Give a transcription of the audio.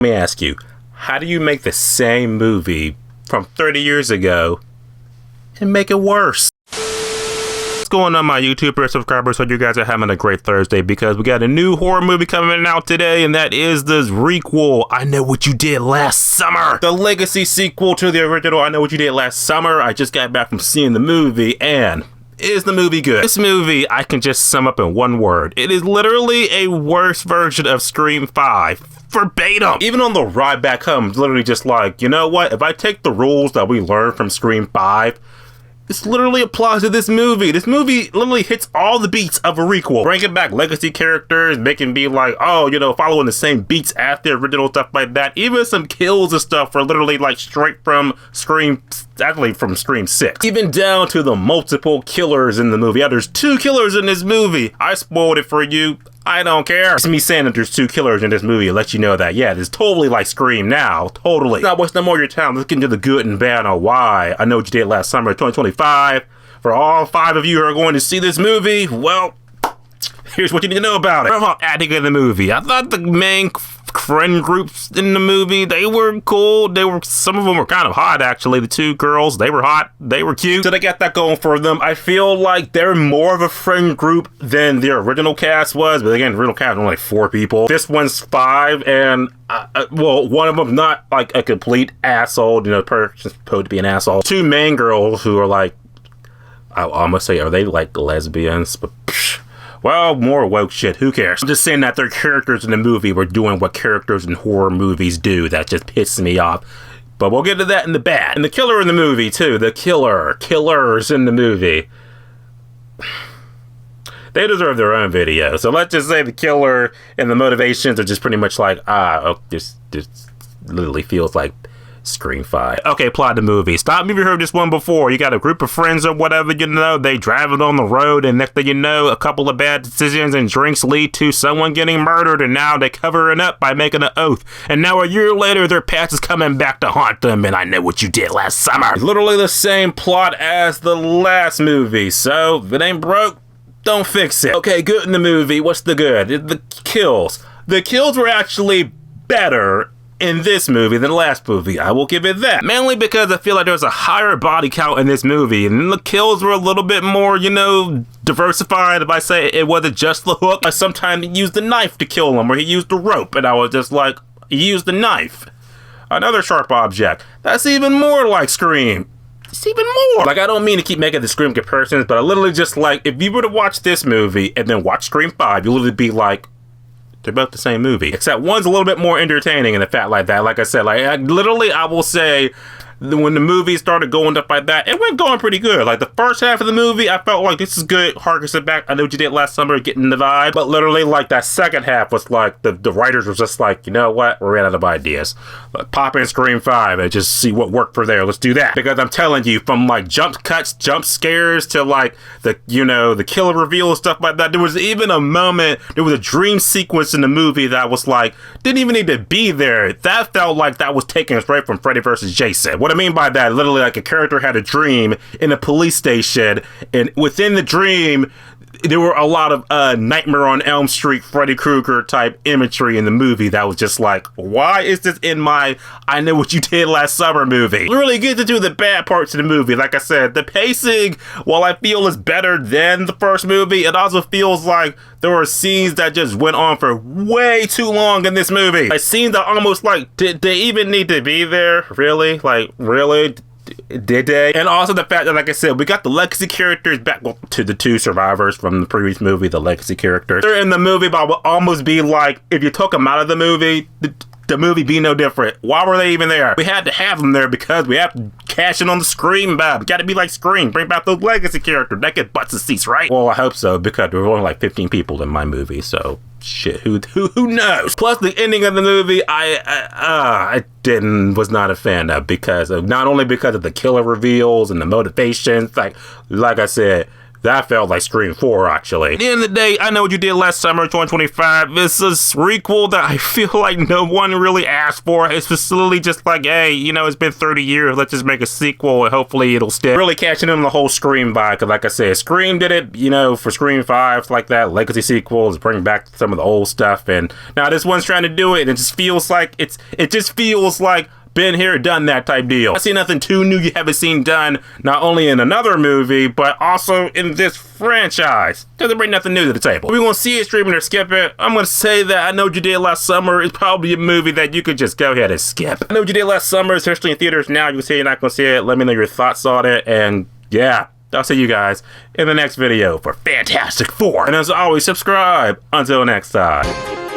Let me ask you, how do you make the same movie from 30 years ago and make it worse? What's going on, my YouTuber subscribers? Hope you guys are having a great Thursday, because we got a new horror movie coming out today, and that is the requel, I Know What You Did Last Summer. The legacy sequel to the original I Know What You Did Last Summer. I just got back from seeing the movie, and is the movie good? This movie, I can just sum up in one word. It is literally a worse version of Scream 5. Verbatim. Even on the ride back home, it's literally just like, you know what? If I take the rules that we learned from Scream 5, this literally applies to this movie. This movie literally hits all the beats of a requel. Bringing back legacy characters, making me like, oh, you know, following the same beats as the original, stuff like that. Even some kills and stuff are literally like straight from Scream, actually from Scream 6. Even down to the multiple killers in the movie. Yeah, there's 2 killers in this movie. I spoiled it for you. I don't care. It's me saying that there's 2 killers in this movie to let you know that, yeah, it's totally like Scream now. Totally. Not wasting more of your time. Let's get into the good and bad on why I Know What You Did Last Summer 2025. For all 5 of you who are going to see this movie, well, here's what you need to know about it. First of all, acting in the movie. I thought the main friend groups in the movie, they were cool. Some of them were kind of hot, actually. The 2 girls, they were hot, they were cute, so they got that going for them. I feel like they're more of a friend group than the original cast was, but again, the original cast was only 4 people. This one's 5, and well, one of them not like a complete asshole, you know, person supposed to be an asshole. 2 main girls who are like, I almost say, are they like lesbians? But well, more woke shit, who cares? I'm just saying that their characters in the movie were doing what characters in horror movies do. That just pisses me off. But we'll get to that in the bad. And the killer in the movie, too. The killers in the movie. They deserve their own video. So let's just say the killer and the motivations are just pretty much like, this literally feels like Scream 5. Okay, plot the movie. Stop me if you heard this one before. You got a group of friends or whatever, you know, they driving on the road, and next thing you know, a couple of bad decisions and drinks lead to someone getting murdered, and now they cover it up by making an oath. And now a year later, their past is coming back to haunt them, and I Know What You Did Last Summer. It's literally the same plot as the last movie, so if it ain't broke, don't fix it. Okay, good in the movie. What's the good? The kills. The kills were actually better in this movie than the last movie. I will give it that. Mainly because I feel like there was a higher body count in this movie, and the kills were a little bit more, you know, diversified. If I say it wasn't just the hook, sometimes he used the knife to kill him, or he used the rope, and I was just like, he used the knife. Another sharp object. That's even more like Scream. It's even more. Like, I don't mean to keep making the Scream comparisons, but I literally just like, if you were to watch this movie and then watch Scream 5, you'll literally be like, they're both the same movie, except one's a little bit more entertaining in the fact like that. Like I said, like I will say, when the movie started going up like that, it went going pretty good. Like the first half of the movie, I felt like this is good. Harkens it back. I Know What You Did Last Summer, getting the vibe. But literally, like that second half was like the writers were just like, you know what, we're out of ideas. Pop in Scream 5 and just see what worked for there. Let's do that. Because I'm telling you, from like jump cuts, jump scares to like the killer reveal and stuff like that. There was even a moment. There was a dream sequence in the movie that was like didn't even need to be there. That felt like that was taken straight from Freddy vs. Jason. What I mean by that, literally like a character had a dream in a police station, and within the dream there were a lot of Nightmare on Elm Street, Freddy Krueger type imagery in the movie that was just like, why is this in my I Know What You Did Last Summer movie? We really get to do the bad parts of the movie. Like I said, the pacing, while I feel is better than the first movie, it also feels like there were scenes that just went on for way too long in this movie. Like scenes that almost like, did they even need to be there? Really? Like, really? Did they? And also the fact that, like I said, we got the legacy characters back to the 2 survivors from the previous movie, the legacy characters. They're in the movie, but I would almost be like, if you took them out of the movie, the movie be no different. Why were they even there? We had to have them there because we have to cash in on the Scream vibe. Got to be like Scream. Bring back those legacy characters. That get butts and seats, right? Well, I hope so, because there were only like 15 people in my movie, so shit, who knows? Plus, the ending of the movie, I was not a fan of, because of not only because of the killer reveals and the motivations, like I said, That felt like Scream 4, actually. At the end of the day, I Know What You Did Last Summer 2025 is a sequel that I feel like no one really asked for. It's just literally just like, hey, you know, it's been 30 years, let's just make a sequel and hopefully it'll stick. Really catching in the whole Scream vibe, because like I said, Scream did it, you know, for Scream 5, like that, legacy sequels, bring back some of the old stuff, and now this one's trying to do it, and it just feels like, it just feels like, been here, done that type deal. I see nothing too new you haven't seen done, not only in another movie, but also in this franchise. Doesn't bring nothing new to the table. We're gonna see it, streaming or skip it. I'm gonna say that I Know What You Did Last Summer is probably a movie that you could just go ahead and skip. I Know What You Did Last Summer is officially in theaters now. You can see it, you're not gonna see it. Let me know your thoughts on it, and yeah, I'll see you guys in the next video for Fantastic Four. And as always, subscribe. Until next time.